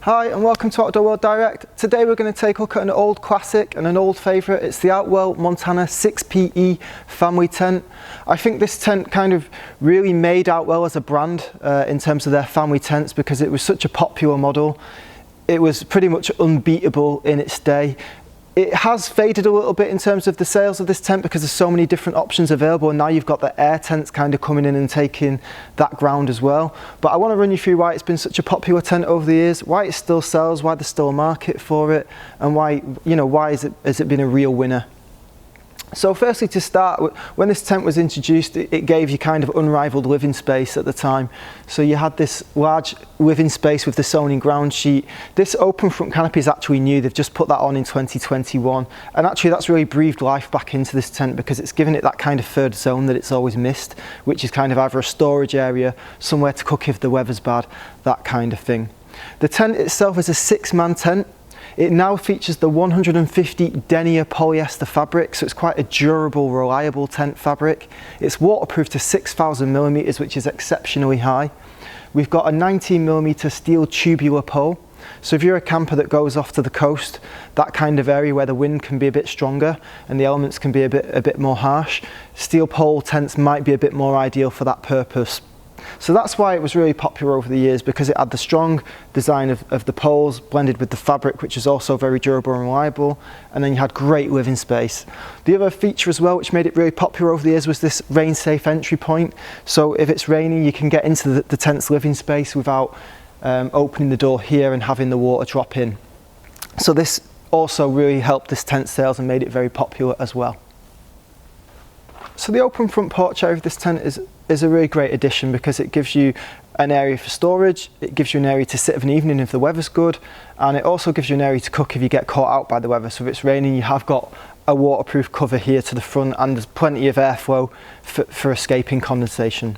Hi and welcome to Outdoor World Direct. Today we're going to take a look at an old classic and an old favourite. It's the Outwell Montana 6PE family tent. I think this tent kind of really made Outwell as a brand in terms of their family tents because it was such a popular model. It was pretty much unbeatable in its day. It has faded a little bit in terms of the sales of this tent because there's so many different options available, and now you've got the air tents kind of coming in and taking that ground as well. But I want to run you through why it's been such a popular tent over the years, why it still sells, why there's still a market for it, and why has it been a real winner. So firstly, to start, when this tent was introduced, it gave you kind of unrivaled living space at the time. So you had this large living space with the sewn in ground sheet. This open front canopy is actually new. They've just put that on in 2021. And actually that's really breathed life back into this tent because it's given it that kind of third zone that it's always missed, which is kind of either a storage area, somewhere to cook if the weather's bad, that kind of thing. The tent itself is a 6-man tent. It now features the 150 denier polyester fabric, so it's quite a durable, reliable tent fabric. It's waterproof to 6,000 millimeters, which is exceptionally high. We've got a 19 millimeter steel tubular pole. So if you're a camper that goes off to the coast, that kind of area where the wind can be a bit stronger and the elements can be a bit more harsh, steel pole tents might be a bit more ideal for that purpose. So that's why it was really popular over the years, because it had the strong design of the poles blended with the fabric, which is also very durable and reliable, and then you had great living space. The other feature as well which made it really popular over the years was this rain safe entry point. So if it's raining, you can get into the tent's living space without opening the door here and having the water drop in. So this also really helped this tent sales and made it very popular as well. So the open front porch area of this tent is a really great addition because it gives you an area for storage, it gives you an area to sit of an evening if the weather's good, and it also gives you an area to cook if you get caught out by the weather. So if it's raining, you have got a waterproof cover here to the front, and there's plenty of airflow for escaping condensation.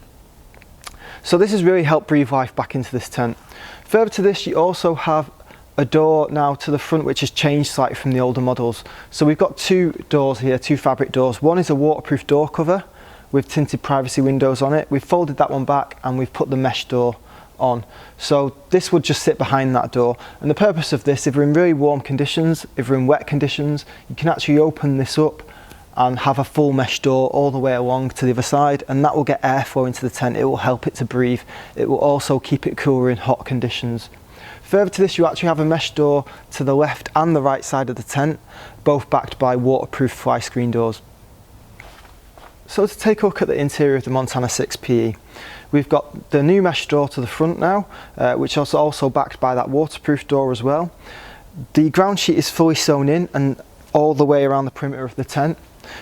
So this has really helped breathe life back into this tent. Further to this, you also have a door now to the front which has changed slightly from the older models. So we've got two doors here, two fabric doors. One is a waterproof door cover with tinted privacy windows on it. We've folded that one back and we've put the mesh door on. So this would just sit behind that door. And the purpose of this, if we're in really warm conditions, if we're in wet conditions, you can actually open this up and have a full mesh door all the way along to the other side, and that will get airflow into the tent. It will help it to breathe. It will also keep it cooler in hot conditions. Further to this, you actually have a mesh door to the left and the right side of the tent, both backed by waterproof fly screen doors. So to take a look at the interior of the Montana 6PE, we've got the new mesh door to the front now, which is also backed by that waterproof door as well. The ground sheet is fully sewn in and all the way around the perimeter of the tent.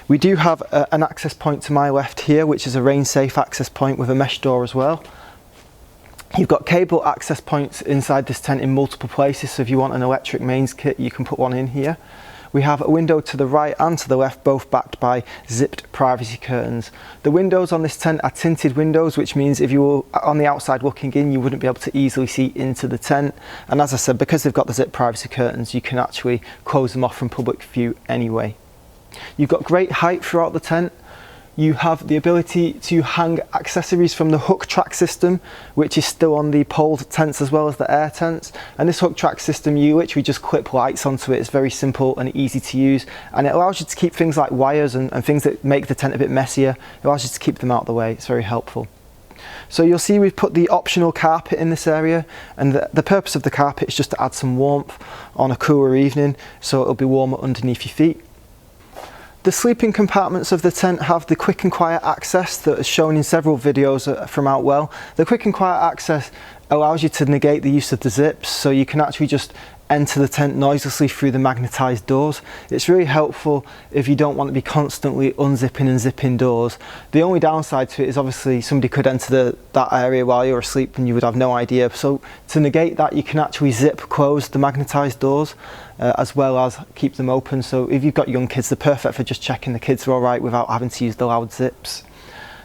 We do have an access point to my left here, which is a rain safe access point with a mesh door as well. You've got cable access points inside this tent in multiple places, so if you want an electric mains kit, you can put one in here. We have a window to the right and to the left, both backed by zipped privacy curtains. The windows on this tent are tinted windows, which means if you were on the outside looking in, you wouldn't be able to easily see into the tent. And as I said, because they've got the zipped privacy curtains, you can actually close them off from public view anyway. You've got great height throughout the tent. You have the ability to hang accessories from the hook track system, which is still on the poled tents as well as the air tents. And this hook track system, you literally just clip lights onto it. It's very simple and easy to use. And it allows you to keep things like wires and things that make the tent a bit messier. It allows you to keep them out of the way. It's very helpful. So you'll see we've put the optional carpet in this area, and the purpose of the carpet is just to add some warmth on a cooler evening, so it'll be warmer underneath your feet. The sleeping compartments of the tent have the quick and quiet access that is shown in several videos from Outwell. The quick and quiet access allows you to negate the use of the zips, so you can actually just enter the tent noiselessly through the magnetised doors. It's really helpful if you don't want to be constantly unzipping and zipping doors. The only downside to it is obviously somebody could enter that area while you're asleep and you would have no idea. So to negate that, you can actually zip close the magnetised doors as well as keep them open. So if you've got young kids, they're perfect for just checking the kids are all right without having to use the loud zips.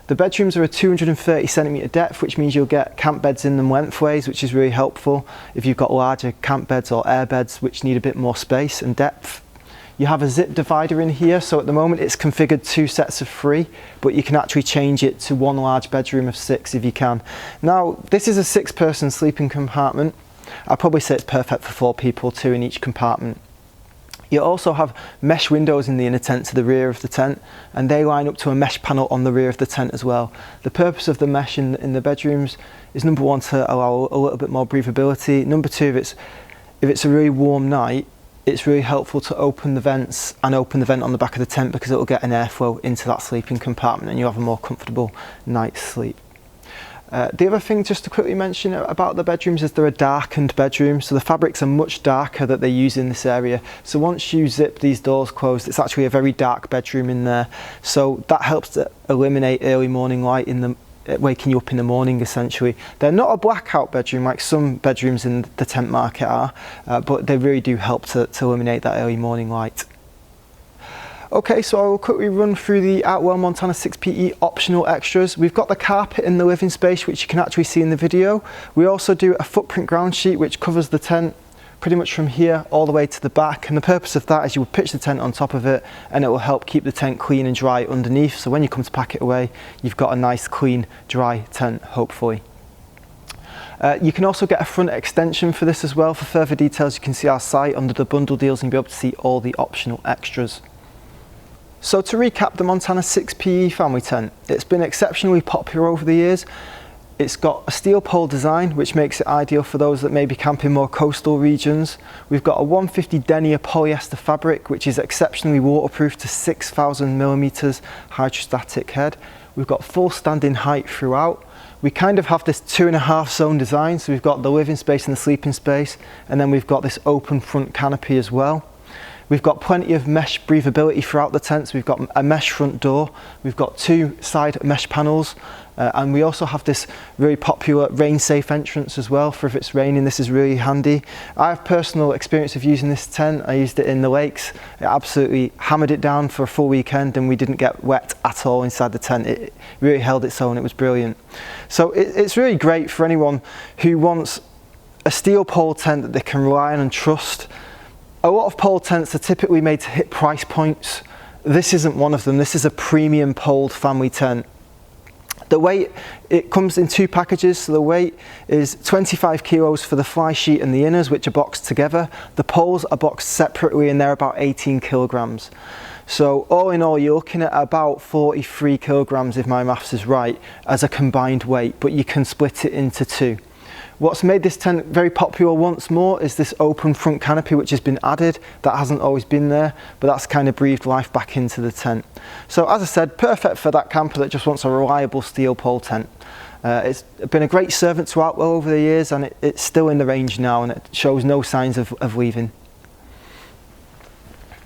The bedrooms are a 230 centimetre depth, which means you'll get camp beds in them lengthways, which is really helpful if you've got larger camp beds or air beds which need a bit more space and depth. You have a zip divider in here, so at the moment it's configured 2 sets of 3, but you can actually change it to one large bedroom of 6 if you can. Now, this is a 6-person sleeping compartment. I'd probably say it's perfect for 4 people, 2 in each compartment. You also have mesh windows in the inner tent to the rear of the tent, and they line up to a mesh panel on the rear of the tent as well. The purpose of the mesh in the bedrooms is, number 1, to allow a little bit more breathability. Number 2, if it's a really warm night, it's really helpful to open the vents and open the vent on the back of the tent, because it will get an airflow into that sleeping compartment and you'll have a more comfortable night's sleep. The other thing just to quickly mention about the bedrooms is they're a darkened bedroom, so the fabrics are much darker that they use in this area. So once you zip these doors closed, it's actually a very dark bedroom in there. So that helps to eliminate early morning light waking you up in the morning essentially. They're not a blackout bedroom like some bedrooms in the tent market are, but they really do help to eliminate that early morning light. Okay, so I will quickly run through the Outwell Montana 6PE optional extras. We've got the carpet in the living space, which you can actually see in the video. We also do a footprint ground sheet, which covers the tent pretty much from here all the way to the back. And the purpose of that is you will pitch the tent on top of it, and it will help keep the tent clean and dry underneath. So when you come to pack it away, you've got a nice, clean, dry tent, hopefully. You can also get a front extension for this as well. For further details, you can see our site under the bundle deals and be able to see all the optional extras. So to recap the Montana 6PE family tent, it's been exceptionally popular over the years. It's got a steel pole design, which makes it ideal for those that may be camping more coastal regions. We've got a 150 denier polyester fabric, which is exceptionally waterproof to 6,000 millimeters hydrostatic head. We've got full standing height throughout. We kind of have this 2.5 zone design, so we've got the living space and the sleeping space, and then we've got this open front canopy as well. We've got plenty of mesh breathability throughout the tent, so we've got a mesh front door, we've got 2 side mesh panels, and we also have this really popular rain safe entrance as well for if it's raining. This is really handy. I have personal experience of using this tent. I used it in the lakes. It absolutely hammered it down for a full weekend and we didn't get wet at all inside the tent. It really held its own. It was brilliant. So it's really great for anyone who wants a steel pole tent that they can rely on and trust. A lot of pole tents are typically made to hit price points. This isn't one of them. This is a premium poled family tent. The weight, it comes in 2 packages, so the weight is 25 kilos for the fly sheet and the inners, which are boxed together. The poles are boxed separately and they're about 18 kilograms. So all in all, you're looking at about 43 kilograms, if my maths is right, as a combined weight, but you can split it into 2. What's made this tent very popular once more is this open front canopy, which has been added. That hasn't always been there, but that's kind of breathed life back into the tent. So as I said, perfect for that camper that just wants a reliable steel pole tent. It's been a great servant to Outwell over the years, and it's still in the range now, and it shows no signs of leaving.